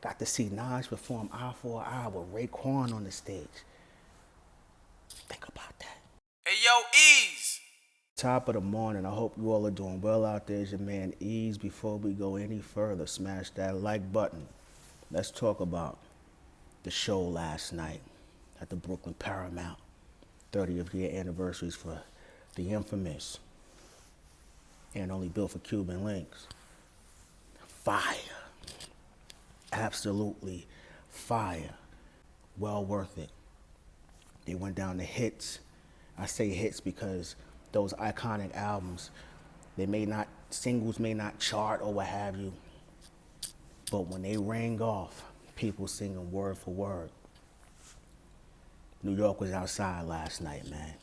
Got to see Nas perform Eye for an Eye with Raekwon on the stage. Think about that. Hey, yo, Ease. Top of the morning. I hope you all are doing well out there. It's your man Ease. Before we go any further, smash that like button. Let's talk about the show last night at the Brooklyn Paramount. 30th year anniversaries for the infamous and only built for Cuban Linx. Fire. Absolutely fire. Well worth it. They went down to hits. I say hits because those iconic albums, singles may not chart or what have you, but when they rang off, people singing word for word. New York was outside last night, man.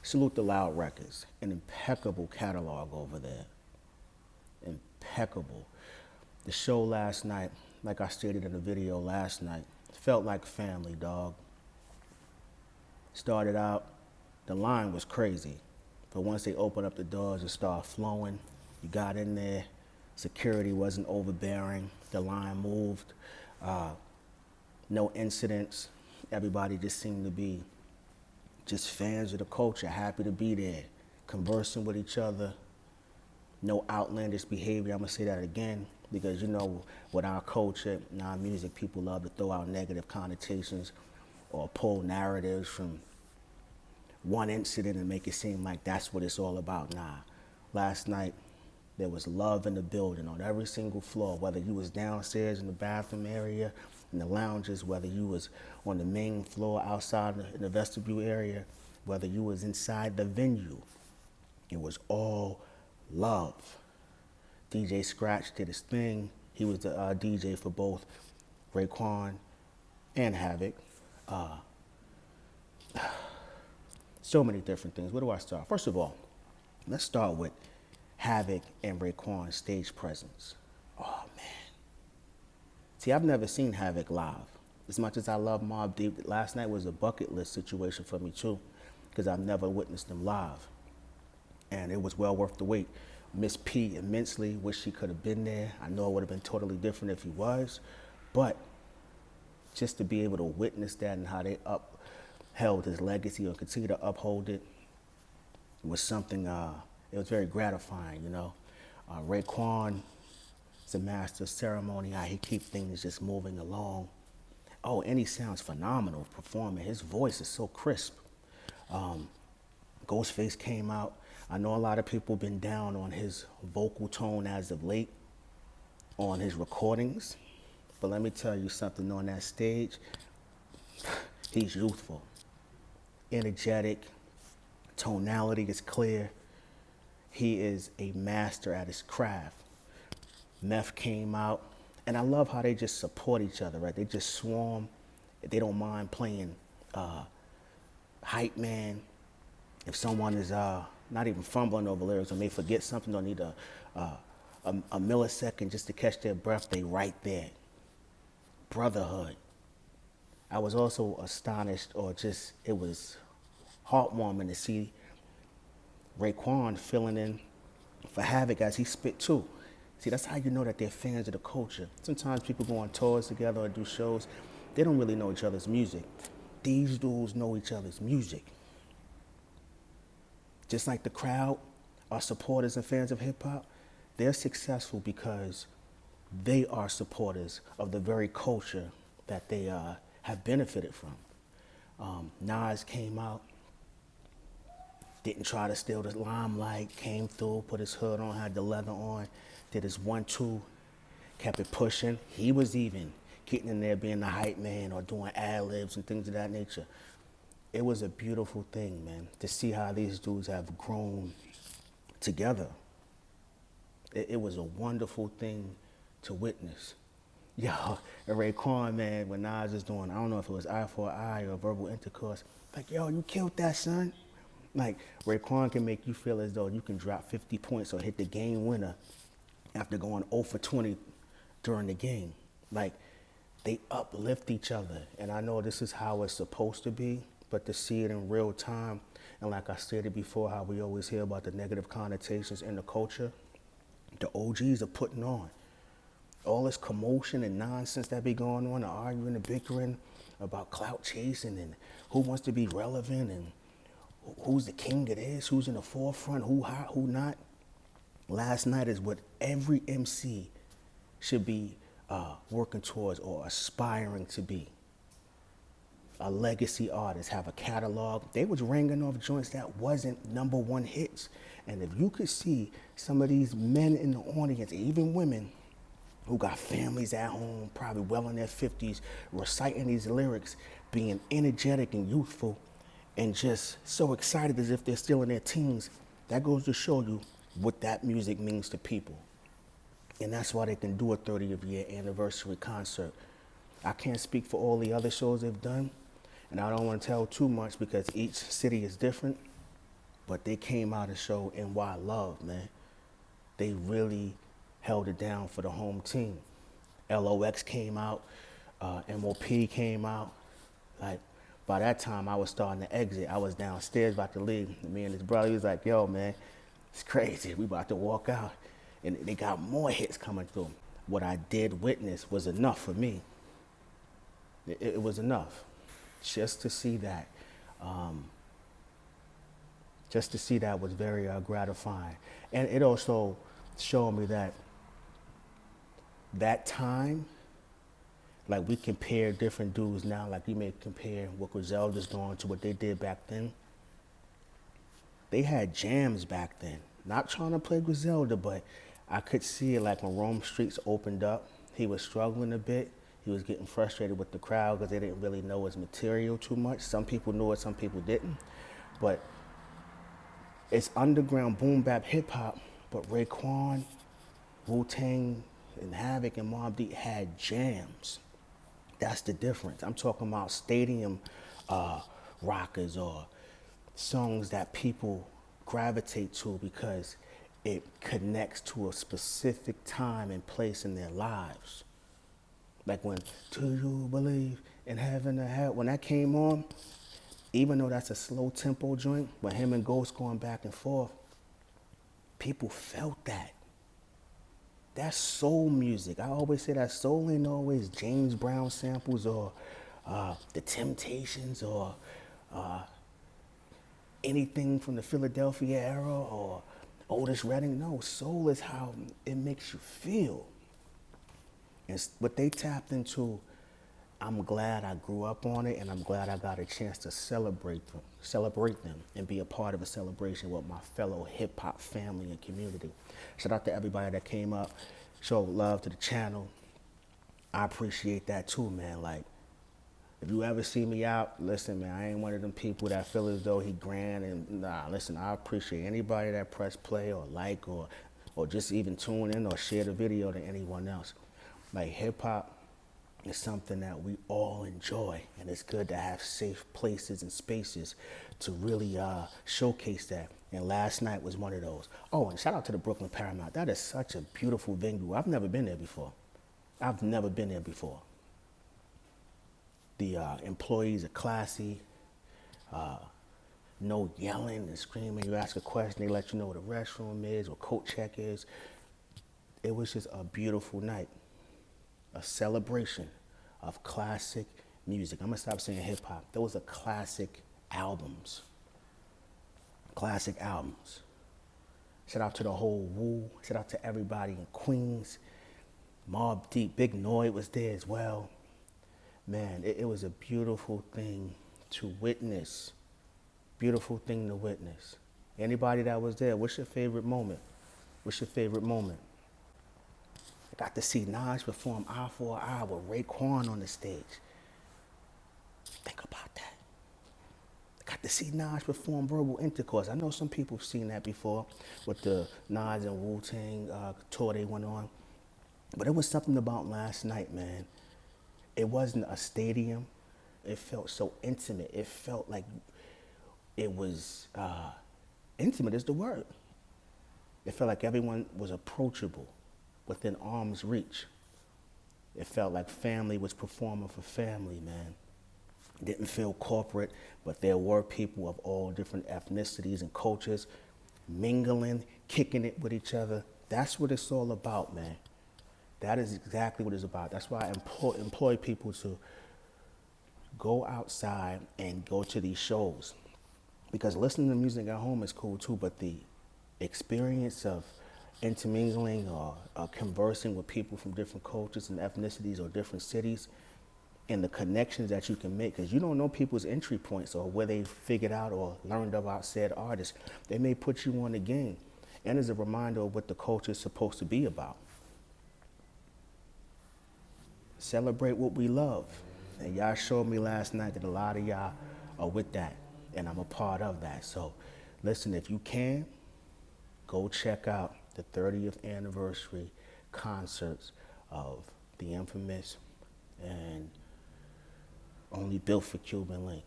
Salute the Loud Records, an impeccable catalog over there. Impeccable. The show last night, like I stated in the video last night, felt like family, dog. Started out, the line was crazy, but once they opened up the doors and started flowing, you got in there, security wasn't overbearing, the line moved, no incidents. Everybody just seemed to be just fans of the culture, happy to be there, conversing with each other. No outlandish behavior. I'm gonna say that again because you know, with our culture and our music, people love to throw out negative connotations or pull narratives from one incident and make it seem like that's what it's all about. Nah, last night there was love in the building on every single floor, whether you was downstairs in the bathroom area, in the lounges, whether you was on the main floor outside in the vestibule area, whether you was inside the venue. It was all love. DJ Scratch did his thing. He was the DJ for both Raekwon and Havoc. So many different things. Where do I start? First of all, let's start with Havoc and Raekwon's stage presence. Oh, man. See, I've never seen Havoc live. As much as I love Mobb Deep, last night was a bucket list situation for me, too, because I've never witnessed him live. And it was well worth the wait. Miss P immensely, wish she could have been there. I know it would have been totally different if he was, but just to be able to witness that and how they upheld his legacy or continue to uphold it was something, it was very gratifying, you know. Raekwon is a master of ceremony, how he keeps things just moving along. Oh, and he sounds phenomenal performing. His voice is so crisp. Ghostface came out. I know a lot of people been down on his vocal tone as of late, on his recordings, but let me tell you something, on that stage, he's youthful, energetic, tonality is clear. He is a master at his craft. Meth came out, and I love how they just support each other, right? They just swarm. They don't mind playing hype man. If someone is not even fumbling over lyrics or may forget something, don't need a millisecond just to catch their breath, they right there. Brotherhood. I was also astonished, or just, it was heartwarming to see Raekwon filling in for Havoc as he spit too. See, that's how you know that they're fans of the culture. Sometimes people go on tours together or do shows, they don't really know each other's music. These dudes know each other's music. Just like the crowd are supporters and fans of hip hop, they're successful because they are supporters of the very culture that they have benefited from. Nas came out, didn't try to steal the limelight, came through, put his hood on, had the leather on, did his 1-2, kept it pushing. He was even getting in there being the hype man or doing ad-libs and things of that nature. It was a beautiful thing, man, to see how these dudes have grown together. It was a wonderful thing to witness. Yo, and Raekwon, man, when Nas is doing, I don't know if it was eye for eye or verbal intercourse, like, yo, you killed that, son. Like, Raekwon can make you feel as though you can drop 50 points or hit the game winner after going 0 for 20 during the game. Like, they uplift each other. And I know this is how it's supposed to be, but to see it in real time, and like I stated before, how we always hear about the negative connotations in the culture, the OGs are putting on. all this commotion and nonsense that be going on, the arguing and bickering about clout chasing and who wants to be relevant and who's the king of this, who's in the forefront, who hot, who not. Last night is what every MC should be working towards or aspiring to be. A legacy artist, have a catalog. They was ringing off joints that wasn't #1 hits. And if you could see some of these men in the audience, even women, who got families at home, probably well in their 50s, reciting these lyrics, being energetic and youthful, and just so excited as if they're still in their teens, that goes to show you what that music means to people. And that's why they can do a 30th year anniversary concert. I can't speak for all the other shows they've done, and I don't want to tell too much because each city is different, but they came out and showed NY love, man. They really held it down for the home team. LOX came out, MOP came out. Like, by that time, I was starting to exit. I was downstairs about to leave. Me and his brother, he was like, yo, man, it's crazy. We about to walk out. And they got more hits coming through. What I did witness was enough for me. It was enough. Just to see that. Just to see that was very gratifying. And it also showed me that time, like we compare different dudes now, like you may compare what Griselda's doing to what they did back then. They had jams back then. Not trying to play Griselda, but I could see it like when Rome Streets opened up, he was struggling a bit. He was getting frustrated with the crowd because they didn't really know his material too much. Some people knew it, some people didn't. But it's underground boom bap hip hop, but Raekwon, Wu-Tang, and Havoc and Mobb Deep had jams. That's the difference. I'm talking about stadium rockers or songs that people gravitate to because it connects to a specific time and place in their lives. Like when Do You Believe in Heaven or Hell, when that came on, even though that's a slow tempo joint, with him and Ghost going back and forth, people felt that. That's soul music. I always say that soul ain't always James Brown samples or the Temptations or anything from the Philadelphia era or Otis Redding. No, soul is how it makes you feel. And what they tapped into, I'm glad I grew up on it, and I'm glad I got a chance to celebrate them and be a part of a celebration with my fellow hip hop family and community. Shout out to everybody that came up, showed love to the channel. I appreciate that too, man. Like, if you ever see me out, listen, man, I ain't one of them people that feel as though he grand and nah, listen, I appreciate anybody that press play or like or just even tune in or share the video to anyone else. Like, hip hop is something that we all enjoy, and it's good to have safe places and spaces to really showcase that. And last night was one of those. Oh, and shout out to the Brooklyn Paramount. That is such a beautiful venue. I've never been there before. The employees are classy. No yelling and screaming. You ask a question, they let you know where the restroom is or coat check is. It was just a beautiful night. A celebration of classic music. I'm gonna stop saying hip hop. Those are classic albums. Classic albums. Shout out to the whole Wu. Shout out to everybody in Queens. Mobb Deep, Big Noyd was there as well. Man, it was a beautiful thing to witness. Beautiful thing to witness. Anybody that was there, what's your favorite moment? What's your favorite moment? I got to see Nas perform Eye for an Eye with Raekwon on the stage. Think about that. I got to see Nas perform Verbal Intercourse. I know some people have seen that before with the Nas and Wu-Tang tour they went on. But it was something about last night, man. It wasn't a stadium. It felt so intimate. It felt like it was, intimate is the word. It felt like everyone was approachable, within arm's reach. It felt like family was performing for family, man. It didn't feel corporate, but there were people of all different ethnicities and cultures mingling, kicking it with each other. That's what it's all about, man. That is exactly what it's about. That's why I employ people to go outside and go to these shows. Because listening to music at home is cool too, but the experience of intermingling or conversing with people from different cultures and ethnicities or different cities, and the connections that you can make, because you don't know people's entry points or where they figured out or learned about said artists. They may put you on the game. And as a reminder of what the culture is supposed to be about. Celebrate what we love. And y'all showed me last night that a lot of y'all are with that, and I'm a part of that. So listen, if you can, go check out the 30th anniversary concerts of the infamous and only built for Cuban Linx.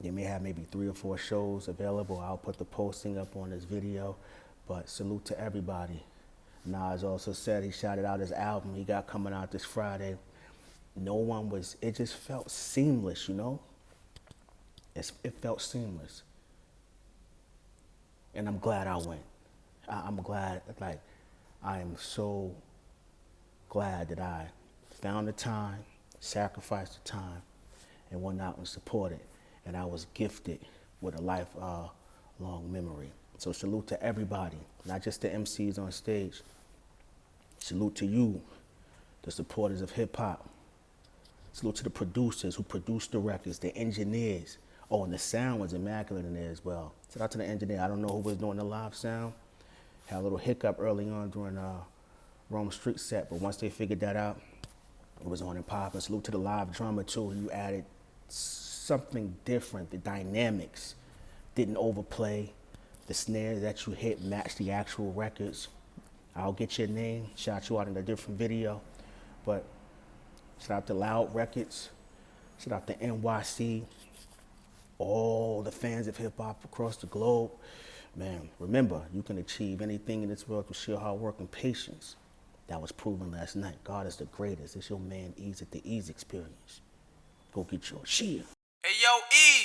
They may have maybe 3 or 4 shows available. I'll put the posting up on this video, but salute to everybody. Nas also said he shouted out his album he got coming out this Friday. No one was, it just felt seamless, you know? It felt seamless. And I'm glad I went. I'm glad, like, I am so glad that I found the time, sacrificed the time, and went out and supported. And I was gifted with a lifelong memory. So salute to everybody, not just the MCs on stage. Salute to you, the supporters of hip hop. Salute to the producers who produced the records, the engineers. Oh, and the sound was immaculate in there as well. Shout out to the engineer. I don't know who was doing the live sound. Had a little hiccup early on during Rome Street set, but once they figured that out, it was on and popping. Salute to the live drummer too. You added something different. The dynamics didn't overplay. The snares that you hit matched the actual records. I'll get your name, shout you out in a different video. But shout out to Loud Records, shout out to NYC, all the fans of hip hop across the globe. Man, remember, you can achieve anything in this world through sheer hard work and patience. That was proven last night. God is the greatest. It's your man Ease at the Ease Experience. Go get your shit. Hey, yo, Ease.